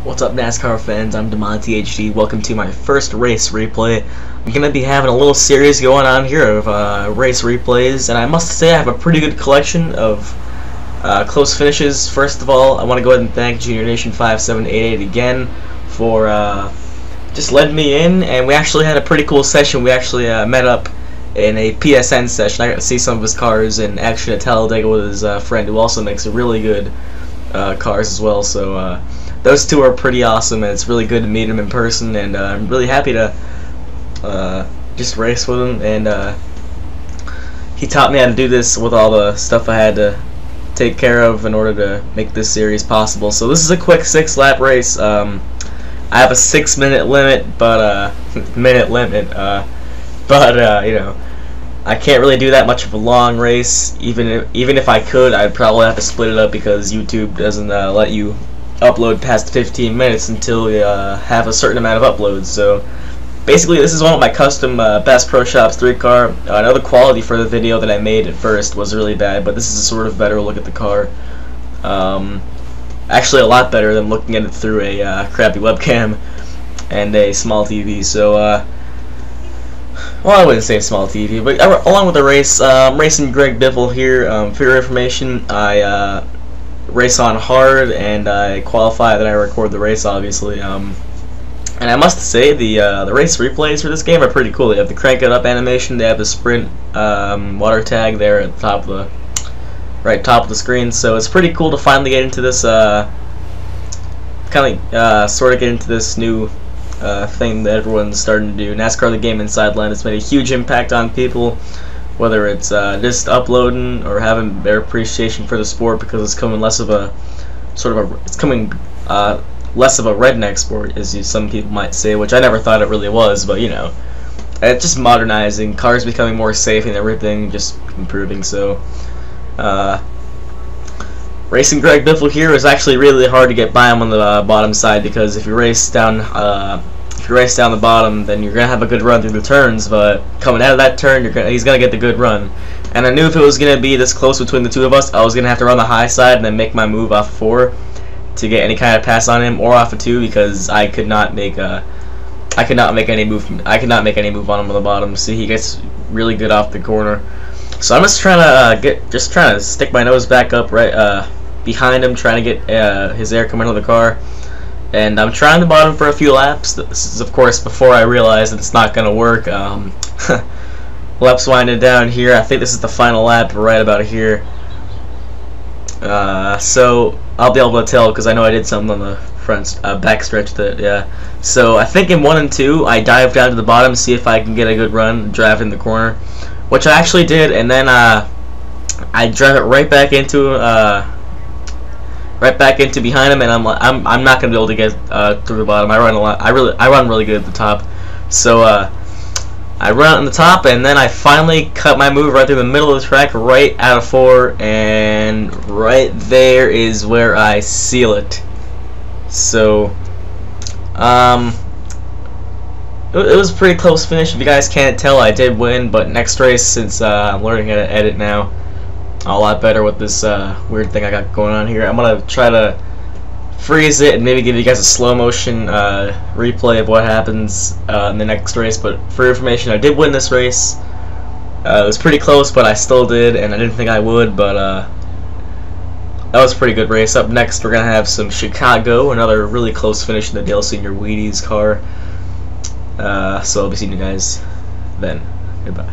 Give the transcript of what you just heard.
What's up, NASCAR fans? I'm NTG. Welcome to my first race replay. I'm going to be having a little series going on here of race replays, and I must say I have a pretty good collection of close finishes. First of all, I want to go ahead and thank Junior Nation 5788 again for just letting me in, and we actually had a pretty cool session. We actually met up in a PSN session. I got to see some of his cars and actually at Talladega with his friend who also makes a really good cars as well. So those two are pretty awesome, and it's really good to meet him in person, and I'm really happy to just race with him. And he taught me how to do this with all the stuff I had to take care of in order to make this series possible. So this is a quick 6-lap race. I have a 6-minute limit, but you know, I can't really do that much of a long race. Even if I could, I'd probably have to split it up because YouTube doesn't let you upload past 15 minutes until you have a certain amount of uploads. So basically, this is one of my custom Bass Pro Shops 3 car. I know the quality for the video that I made at first was really bad, but this is a sort of better look at the car. Actually, a lot better than looking at it through a crappy webcam and a small TV. So well, I wouldn't say small TV, but along with the race, I'm racing Greg Biffle here. For your information, I race on hard, and I qualify, then I record the race, obviously. And I must say, the race replays for this game are pretty cool. They have the crank it up animation, they have the sprint water tag there at the top of the top of the screen. So it's pretty cool to finally get into this sort of get into this new thing that everyone's starting to do. NASCAR the Game Inside Line has made a huge impact on people, whether it's just uploading or having their appreciation for the sport, because it's coming less of a less of a redneck sport, as some people might say, which I never thought it really was. But you know, it's just modernizing, cars becoming more safe and everything, just improving. So racing Greg Biffle here is actually really hard to get by him on the bottom side, because if you race down the bottom, then you're gonna have a good run through the turns, but coming out of that turn, he's gonna get the good run. And I knew if it was gonna be this close between the two of us, I was gonna have to run the high side and then make my move off 4 to get any kind of pass on him, or off of 2, because I could not make any move on him on the bottom. See, he gets really good off the corner. So I'm just trying to stick my nose back up right behind him, trying to get his air coming out of the car. And I'm trying the bottom for a few laps. This is, of course, before I realize that it's not going to work. Laps winding down here. I think this is the final lap right about here. So I'll be able to tell because I know I did something on the front backstretch. So I think in 1 and 2, I dive down to the bottom, see if I can get a good run, drive in the corner, which I actually did, and then I drive it right back into behind him, and I'm not gonna be able to get through the bottom. I run really good at the top. So I run on the top, and then I finally cut my move right through the middle of the track, right out of 4, and right there is where I seal it. So it was a pretty close finish. If you guys can't tell, I did win, but next race, since I'm learning how to edit now a lot better with this weird thing I got going on here, I'm gonna try to freeze it and maybe give you guys a slow motion replay of what happens in the next race. But for your information, I did win this race. It was pretty close, but I still did, and I didn't think I would, but that was a pretty good race. Up next, we're gonna have some Chicago, another really close finish in the Dale Senior Wheaties car. So I'll be seeing you guys then. Goodbye.